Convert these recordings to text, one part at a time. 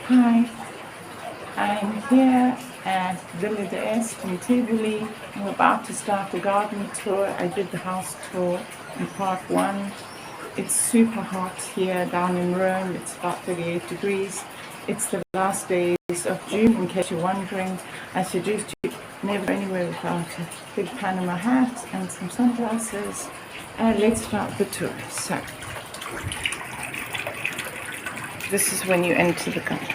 Hi, I'm here at Villa D Este in Tivoli. I'm about to start the garden tour. I did the house tour in part one. It's super hot here down in Rome. It's about 38 degrees. It's the last days of June, in case you're wondering. I suggest you never go anywhere without a big Panama hat and some sunglasses. Let's start the tour. So, this is when you enter the garden.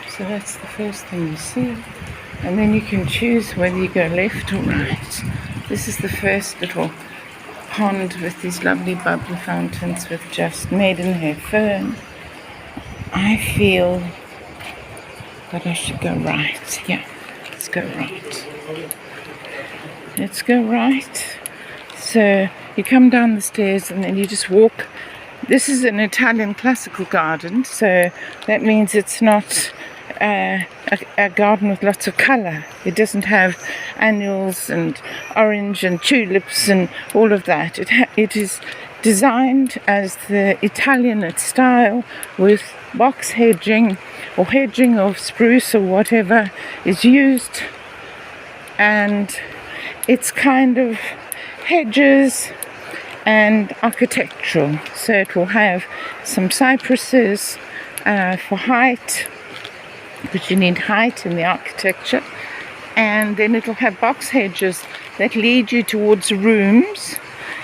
So that's the first thing you see, and then you can choose whether you go left or right. This is the first little pond with these lovely bubbly fountains with just maidenhair fern. I feel that I should go right. Yeah, let's go right. Let's go right. So you come down the stairs and then you just walk. This is an Italian classical garden, so that means it's not a garden with lots of colour. It doesn't have annuals and orange and tulips and all of that. It is designed as the Italianate style with box hedging or hedging of spruce or whatever is used, and it's kind of hedges and architectural. So it will have some cypresses for height, because you need height in the architecture, and then it'll have box hedges that lead you towards rooms,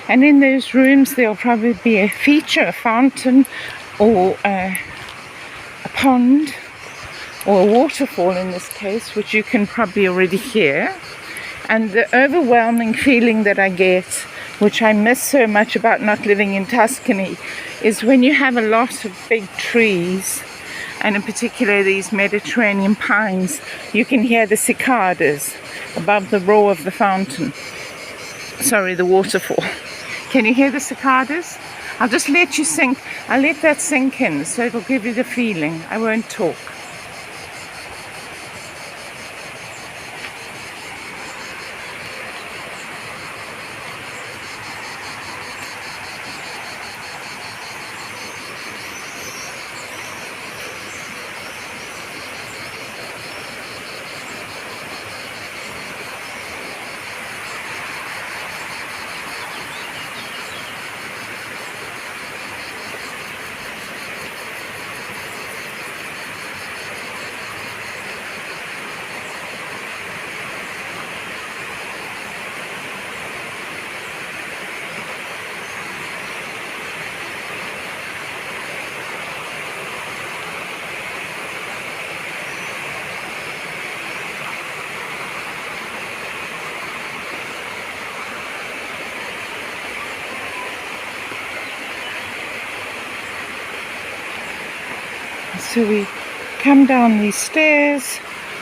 and in those rooms there'll probably be a feature, a fountain or a pond or a waterfall in this case, which you can probably already hear. And the overwhelming feeling that I get, which I miss so much about not living in Tuscany, is when you have a lot of big trees, and in particular these Mediterranean pines, you can hear the cicadas above the roar of the fountain. Sorry, the waterfall. Can you hear the cicadas? I'll just let you sink. I'll let that sink in, so it'll give you the feeling. I won't talk. So we come down these stairs,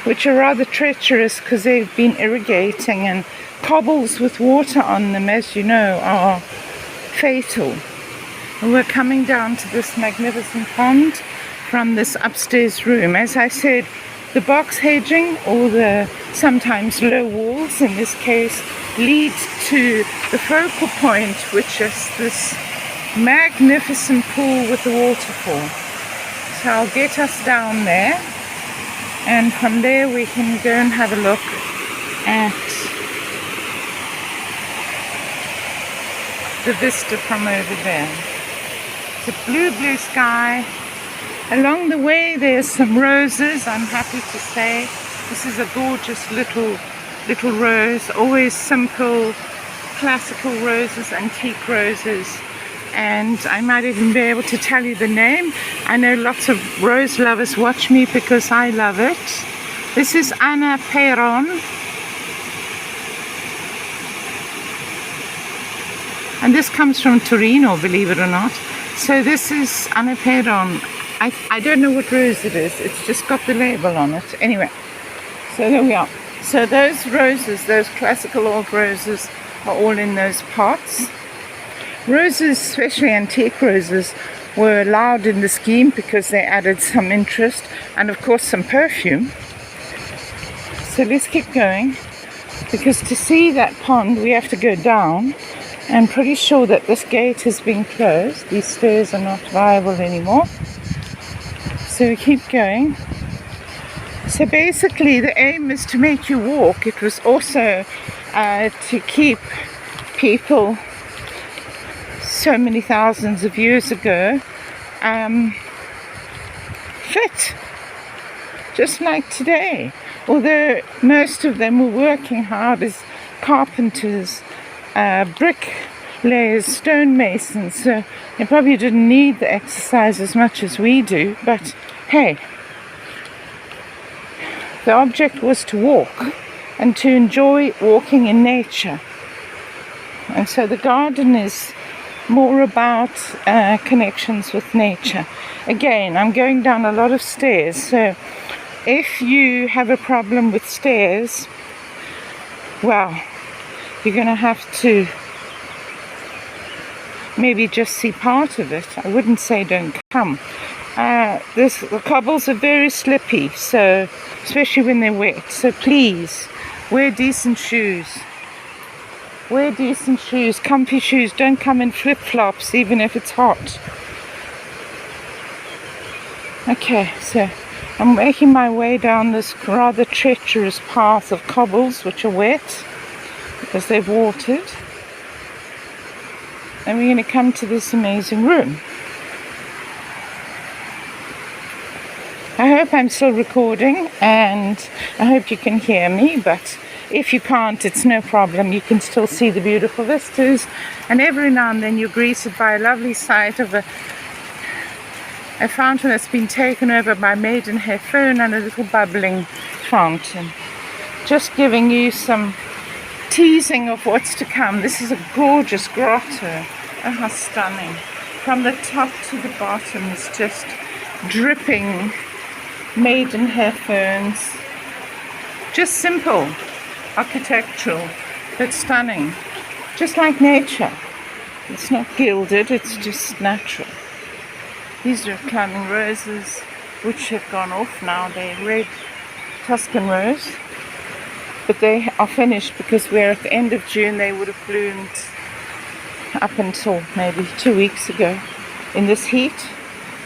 which are rather treacherous because they've been irrigating, and cobbles with water on them, as you know, are fatal. And we're coming down to this magnificent pond from this upstairs room. As I said, the box hedging, or the sometimes low walls in this case, leads to the focal point, which is this magnificent pool with the waterfall. So I'll get us down there, and from there we can go and have a look at the vista from over there. It's a blue, blue sky. Along the way there's some roses, I'm happy to say. This is a gorgeous little rose, always simple, classical roses, antique roses. And I might even be able to tell you the name. I know lots of rose lovers watch me because I love it. This is Anna Peron. And this comes from Torino, believe it or not. So this is Anna Peron. I don't know what rose it is. It's just got the label on it. Anyway, so there we are. So those roses, those classical old roses, are all in those pots. Roses, especially antique roses, were allowed in the scheme because they added some interest and of course some perfume. So let's keep going. because to see that pond we have to go down. I'm pretty sure that this gate has been closed. These stairs are not viable anymore. So we keep going. So basically the aim is to make you walk. It was also to keep people so many thousands of years ago fit, just like today. Although most of them were working hard as carpenters, bricklayers, stonemasons, so they probably didn't need the exercise as much as we do, but hey, the object was to walk and to enjoy walking in nature. And so the garden is more about connections with nature. Again, I'm going down a lot of stairs, so if you have a problem with stairs, well, you're going to have to maybe just see part of it. I wouldn't say don't come. The cobbles are very slippy, so especially when they're wet. So please wear decent shoes. Wear decent shoes, comfy shoes. Don't come in flip-flops, even if it's hot. Okay, so I'm making my way down this rather treacherous path of cobbles, which are wet because they've watered. And we're going to come to this amazing room. I hope I'm still recording and I hope you can hear me, but if you can't, it's no problem. You can still see the beautiful vistas, and every now and then you're greeted by a lovely sight of a fountain that's been taken over by maidenhair fern and a little bubbling fountain. Just giving you some teasing of what's to come. This is a gorgeous grotto. Oh, how stunning. From the top to the bottom is just dripping maidenhair ferns. Just simple, architectural, but stunning. Just like nature. It's not gilded, it's just natural. These are climbing roses, which have gone off now. They're red Tuscan rose, but they are finished because we're at the end of June. They would have bloomed up until maybe 2 weeks ago. In this heat,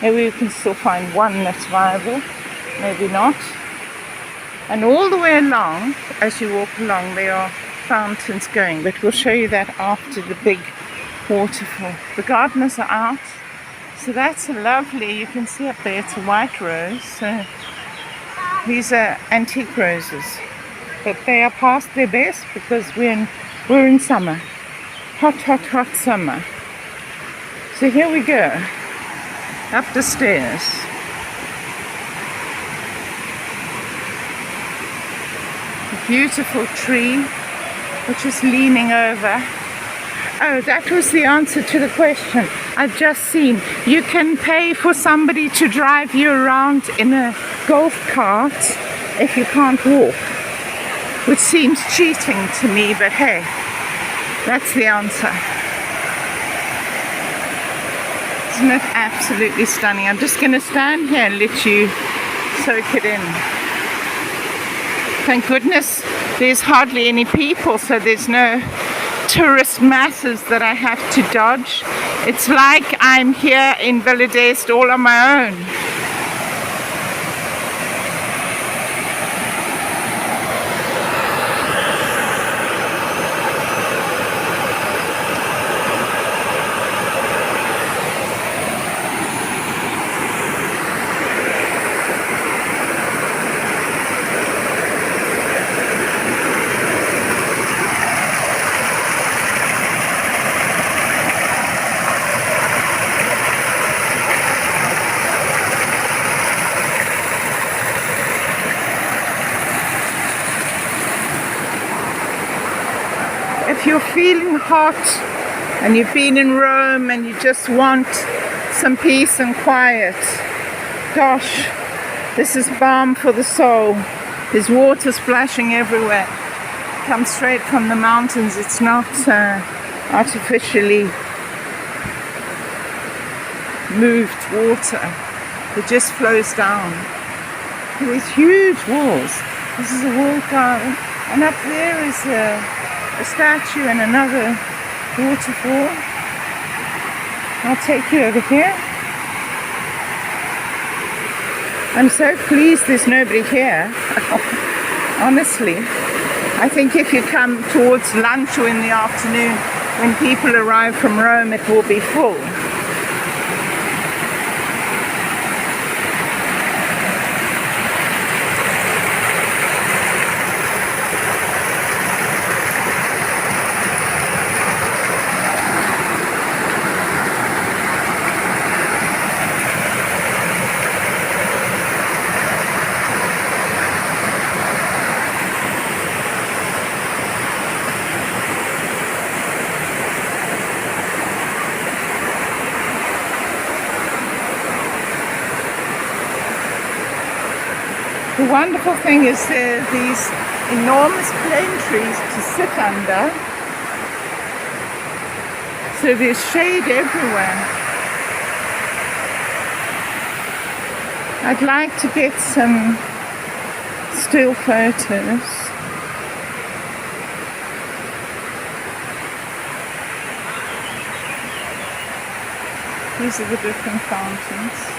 maybe we can still find one that's viable, maybe not. And all the way along, as you walk along, there are fountains going, but we'll show you that after the big waterfall. The gardeners are out, so that's a lovely, you can see up there, it's a white rose. So these are antique roses, but they are past their best because we're in summer. Hot, hot, hot summer. So here we go, up the stairs. A beautiful tree, which is leaning over. Oh, that was the answer to the question I've just seen. You can pay for somebody to drive you around in a golf cart if you can't walk, which seems cheating to me, but hey, that's the answer. Isn't it absolutely stunning? I'm just going to stand here and let you soak it in. Thank goodness there's hardly any people, so there's no tourist masses that I have to dodge. It's like I'm here in Villa D Este all on my own. If you're feeling hot and you've been in Rome and you just want some peace and quiet, gosh, this is balm for the soul. There's water splashing everywhere. It comes straight from the mountains. It's not artificially moved water. It just flows down. There's huge walls. This is a walled garden. And up there is a statue and another waterfall. I'll take you over here. I'm so pleased there's nobody here. Honestly, I think if you come towards lunch or in the afternoon when people arrive from Rome, it will be full. The wonderful thing is there are these enormous plane trees to sit under, so there's shade everywhere. I'd like to get some still photos. These are the different fountains.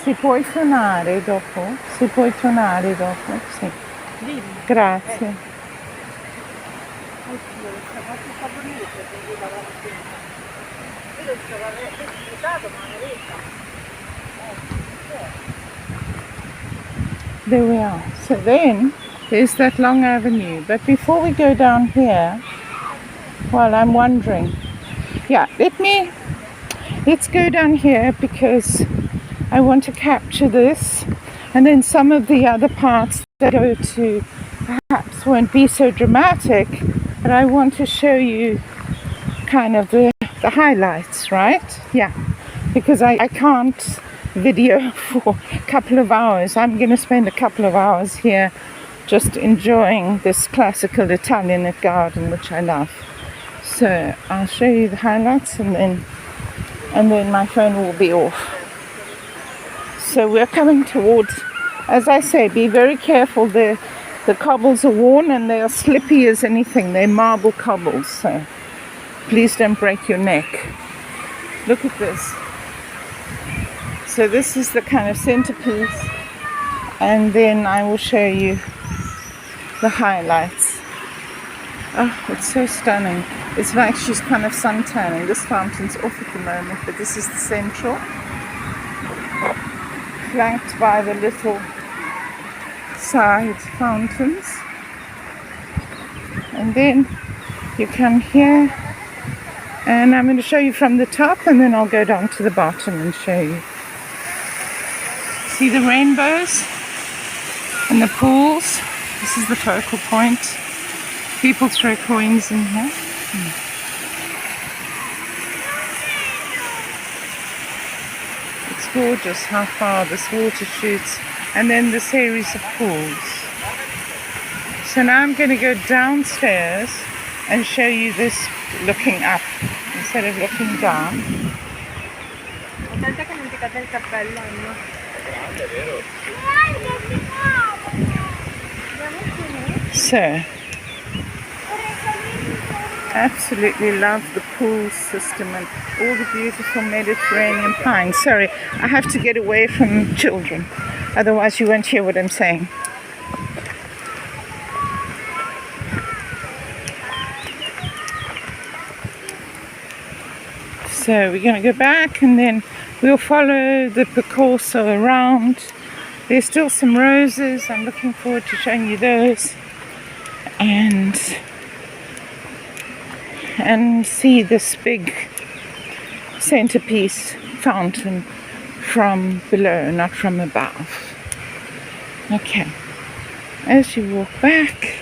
Si puoi suonare dopo? Si puoi suonare dopo? Sì. Grazie. There we are. So then there's that long avenue. But before we go down here, well, I'm wondering. Yeah, let's go down here because I want to capture this, and then some of the other parts that go to perhaps won't be so dramatic, but I want to show you kind of the highlights, right? Yeah, because I can't video for a couple of hours. I'm going to spend a couple of hours here just enjoying this classical Italianate garden, which I love. So I'll show you the highlights, and then my phone will be off. So we're coming towards, as I say, be very careful. The cobbles are worn and they are slippy as anything. They're marble cobbles, so please don't break your neck. Look at this. So this is the kind of centerpiece, and then I will show you the highlights. Oh, it's so stunning. It's like she's kind of sun-tanning. This fountain's off at the moment, but this is the central, flanked by the little side fountains. And then you come here, and I'm going to show you from the top, and then I'll go down to the bottom and show you. See the rainbows and the pools? This is the focal point. People throw coins in here. It's gorgeous how far this water shoots, and then the series of pools. So now I'm going to go downstairs and show you this looking up instead of looking down. So, absolutely love the pool system and all the beautiful Mediterranean pines. Sorry, I have to get away from children, otherwise you won't hear what I'm saying. So we're going to go back, and then we'll follow the percorso around. There's still some roses. I'm looking forward to showing you those. And see this big centerpiece fountain from below, not from above. Okay. As you walk back,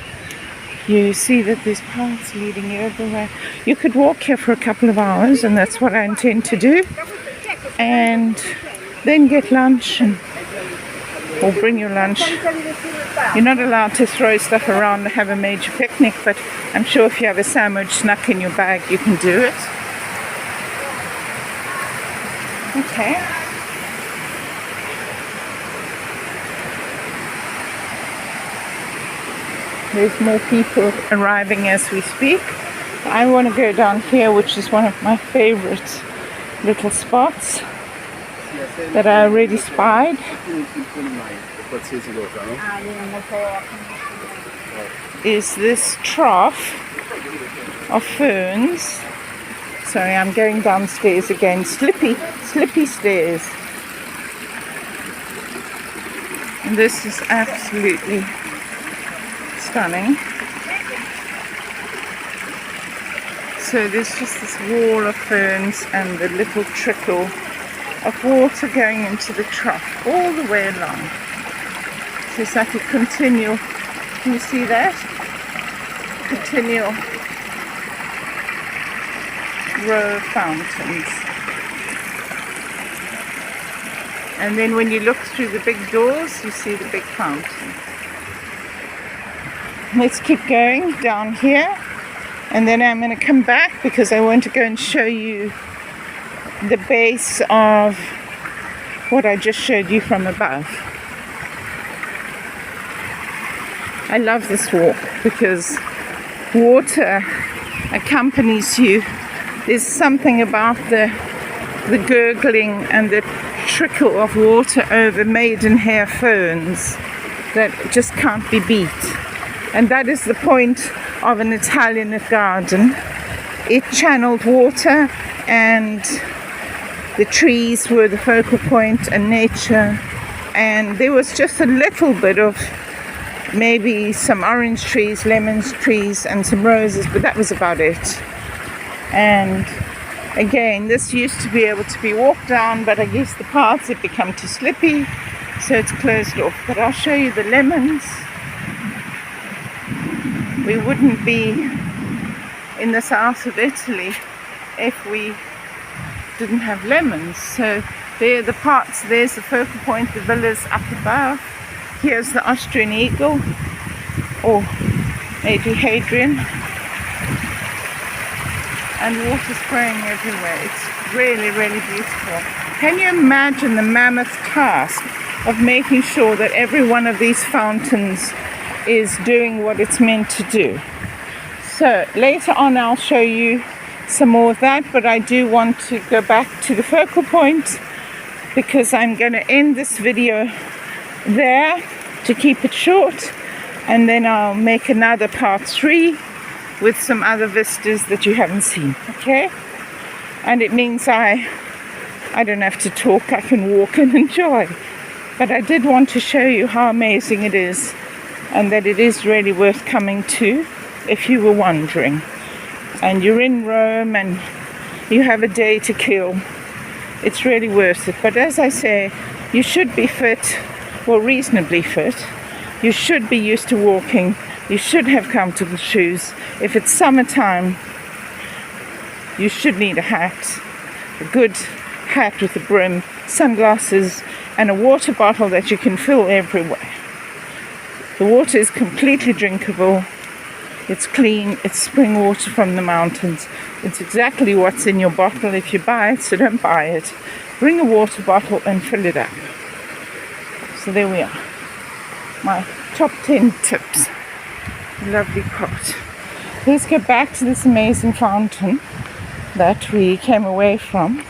you see that there's paths leading you everywhere. You could walk here for a couple of hours, and that's what I intend to do. And then get lunch, or bring your lunch. You're not allowed to throw stuff around and have a major picnic, but I'm sure if you have a sandwich snuck in your bag, you can do it. Okay. There's more people arriving as we speak. I want to go down here, which is one of my favorite little spots that I already spied. Is this trough of ferns. Sorry, I'm going downstairs again. Slippy stairs. And this is absolutely stunning. So there's just this wall of ferns and the little trickle of water going into the trough all the way along. So it's like a continual, can you see that? Continual row of fountains. And then when you look through the big doors, you see the big fountain. Let's keep going down here. And then I'm going to come back because I want to go and show you the base of what I just showed you from above. I love this walk because water accompanies you. There's something about the gurgling and the trickle of water over maidenhair ferns that just can't be beat. And that is the point of an Italianate garden. It channeled water and the trees were the focal point and nature, and there was just a little bit of maybe some orange trees, lemon trees and some roses, but that was about it. And again, this used to be able to be walked down, but I guess the paths have become too slippy, so it's closed off. But I'll show you the lemons. We wouldn't be in the south of Italy if we didn't have lemons. So there are the parts, there's the focal point, the villas up above. Here's the Austrian eagle, or maybe Hadrian. And water spraying everywhere. It's really, really beautiful. Can you imagine the mammoth task of making sure that every one of these fountains is doing what it's meant to do? So later on I'll show you some more of that, but I do want to go back to the focal point because I'm going to end this video there to keep it short, and then I'll make another part 3 with some other vistas that you haven't seen, okay? And it means I don't have to talk, I can walk and enjoy. But I did want to show you how amazing it is, and that it is really worth coming to if you were wondering. And you're in Rome and you have a day to kill. It's really worth it. But as I say, you should be fit, well, reasonably fit. You should be used to walking. You should have comfortable shoes. If it's summertime, you should need a hat, a good hat with a brim, sunglasses, and a water bottle that you can fill everywhere. The water is completely drinkable. It's clean. It's spring water from the mountains. It's exactly what's in your bottle if you buy it, so don't buy it. Bring a water bottle and fill it up. So there we are. My top 10 tips. Lovely pot. Let's go back to this amazing fountain that we came away from,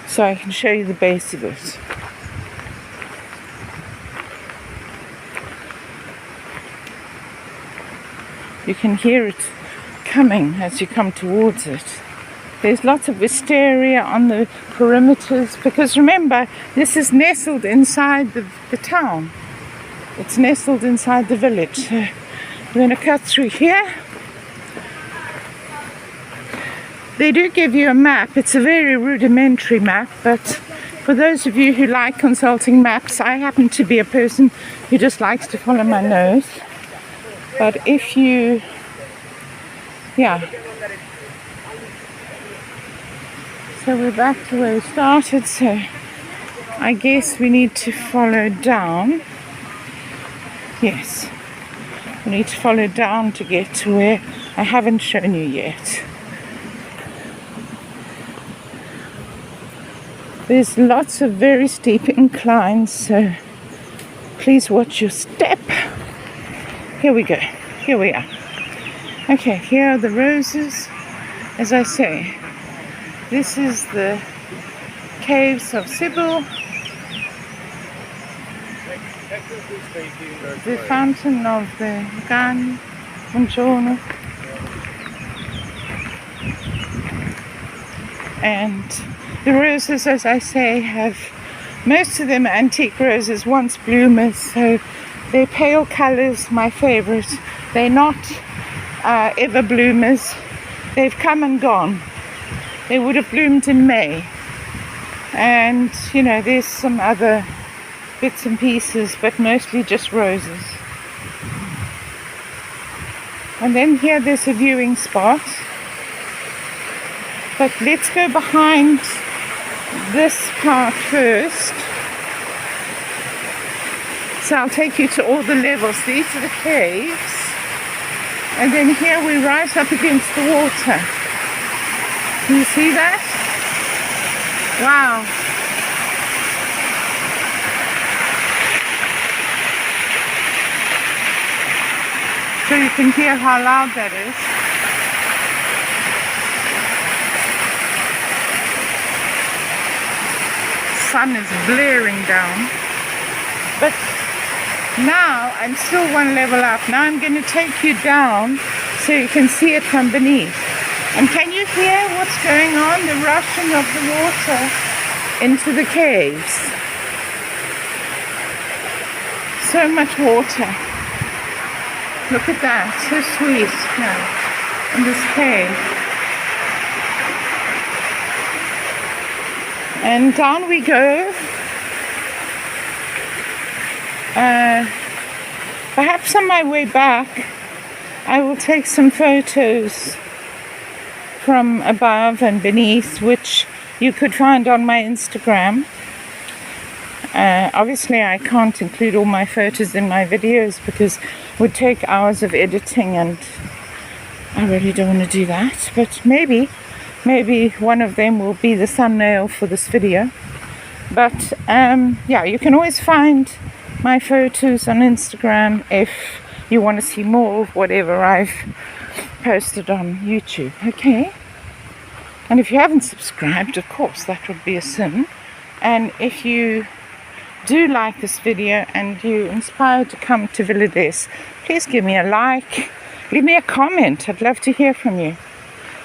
so I can show you the base of it. You can hear it coming as you come towards it. There's lots of wisteria on the perimeters because remember, this is nestled inside the town. It's nestled inside the village. So we're going to cut through here. They do give you a map. It's a very rudimentary map, but for those of you who like consulting maps, I happen to be a person who just likes to follow my nose. But if you, so we're back to where we started, so I guess we need to follow down. Yes, we need to follow down to get to where I haven't shown you yet. There's lots of very steep inclines, so Please watch your step. Here we go. Here we are. Okay, here are the roses. As I say, this is the caves of Sibyl. The fountain of the Gan. Buongiorno. And the roses, as I say, have most of them antique roses, once bloomers, so they're pale colors, my favorite. They're not ever bloomers. They've come and gone. They would have bloomed in May. And you know, there's some other bits and pieces, but mostly just roses. And then here there's a viewing spot. But let's go behind this part first. So I'll take you to all the levels. These are the caves. And then here we rise up against the water. Can you see that? Wow. So you can hear how loud that is. Sun is blaring down. But now I'm still one level up. Now I'm going to take you down so you can see it from beneath. And can you hear what's going on? The rushing of the water into the caves. So much water. Look at that, so sweet now in this cave. And down we go. Perhaps on my way back I will take some photos from above and beneath, which you could find on my Instagram. Obviously I can't include all my photos in my videos because it would take hours of editing and I really don't want to do that, but maybe one of them will be the thumbnail for this video. But yeah, you can always find my photos on Instagram if you want to see more of whatever I've posted on YouTube. Okay, and if you haven't subscribed, of course that would be a sin. And if you do like this video and you're inspired to come to Villa D Este, please give me a like, leave me a comment. I'd love to hear from you.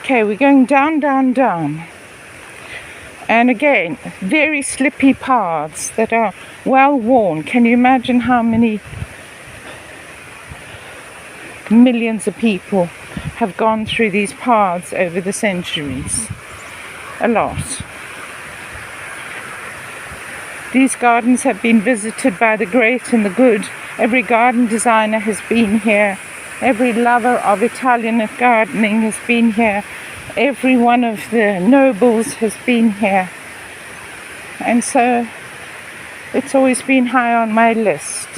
Okay, we're going down, down, down. And again, very slippy paths that are well worn. Can you imagine how many millions of people have gone through these paths over the centuries? A lot. These gardens have been visited by the great and the good. Every garden designer has been here. Every lover of Italianate gardening has been here. Every one of the nobles has been here. And so it's always been high on my list.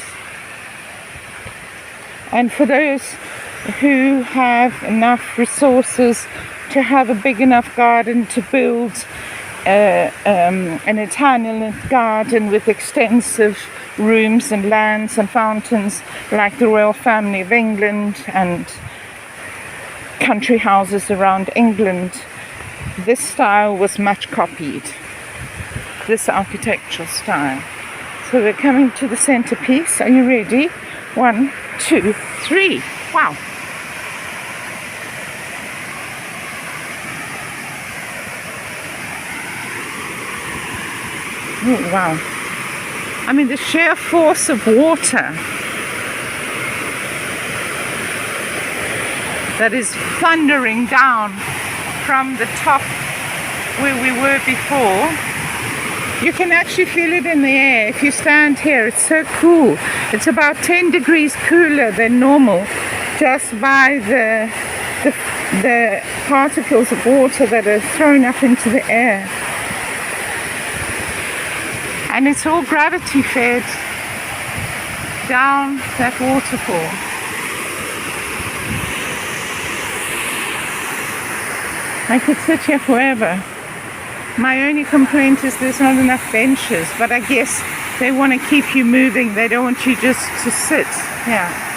And for those who have enough resources to have a big enough garden to build an Italianate garden with extensive rooms and lands and fountains like the royal family of England and country houses around England, this style was much copied, this architectural style. So we're coming to the centerpiece. Are you ready? 1, 2, 3. Wow. Oh, wow. I mean, the sheer force of water that is thundering down from the top where we were before. You can actually feel it in the air. If you stand here, it's so cool. It's about 10 degrees cooler than normal just by the particles of water that are thrown up into the air. And it's all gravity fed down that waterfall. I could sit here forever. My only complaint is there's not enough benches, but I guess They want to keep you moving. They don't want you just to sit. Yeah.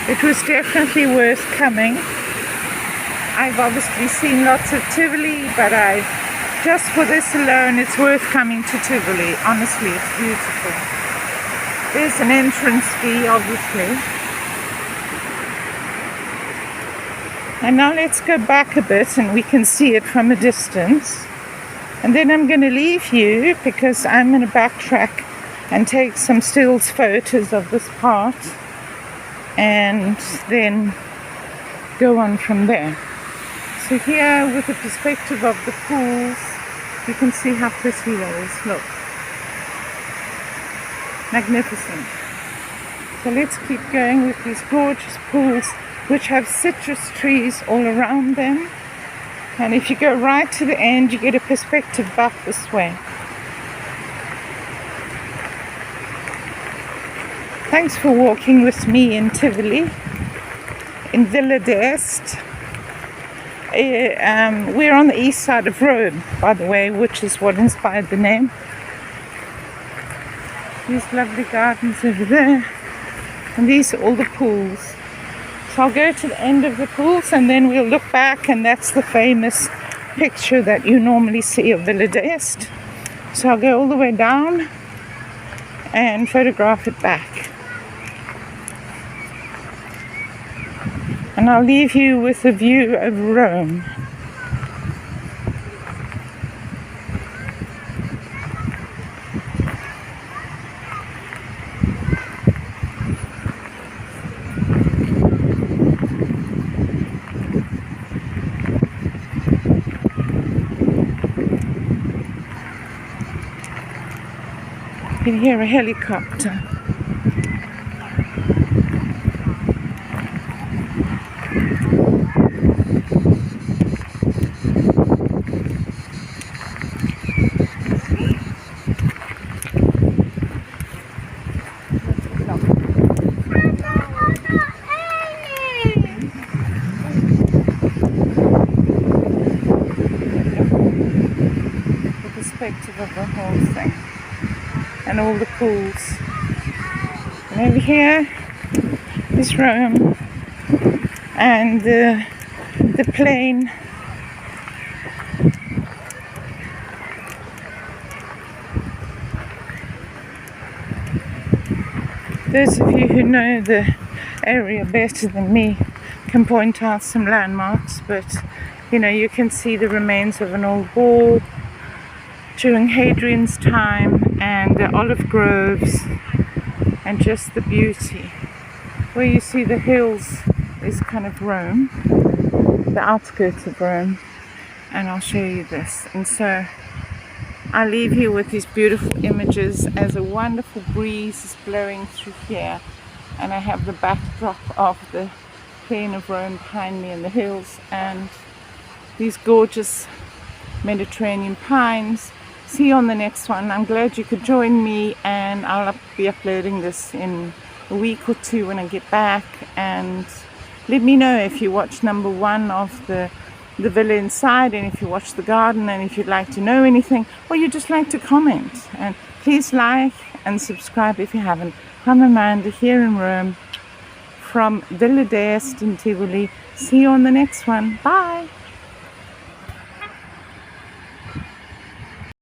It was definitely worth coming. I've obviously seen lots of Tivoli, but just for this alone, it's worth coming to Tivoli. Honestly, it's beautiful. There's an entrance fee, obviously. And now let's go back a bit and we can see it from a distance. And then I'm going to leave you because I'm going to backtrack and take some stills photos of this part. And then go on from there. So here, with the perspective of the pools, you can see how pretty that is. Look, magnificent. So let's keep going with these gorgeous pools, which have citrus trees all around them. And if you go right to the end, you get a perspective back this way. Thanks for walking with me in Tivoli, in Villa D Este. We're on the east side of Rome, by the way, which is what inspired the name. These lovely gardens over there. And these are all the pools. So I'll go to the end of the pools and then we'll look back, and that's the famous picture that you normally see of Villa D Este. So I'll go all the way down and photograph it back. And I'll leave you with a view of Rome. You can hear a helicopter. Of the whole thing and all the pools. And over here is Rome and the plain. Those of you who know the area better than me can point out some landmarks, but you know, you can see the remains of an old wall during Hadrian's time, and the olive groves, and just the beauty. Where you see the hills is kind of Rome, the outskirts of Rome, and I'll show you this. And so I'll leave you with these beautiful images as a wonderful breeze is blowing through here, and I have the backdrop of the plain of Rome behind me and the hills, and these gorgeous Mediterranean pines. See you on the next one. I'm glad you could join me, and I'll be uploading this in a week or two when I get back. And let me know if you watch number 1 of the villa inside, and if you watch the garden, and if you'd like to know anything, or you just like to comment. And please like and subscribe if you haven't. I'm Amanda here in Rome from Villa D Este in Tivoli. See you on the next one. Bye.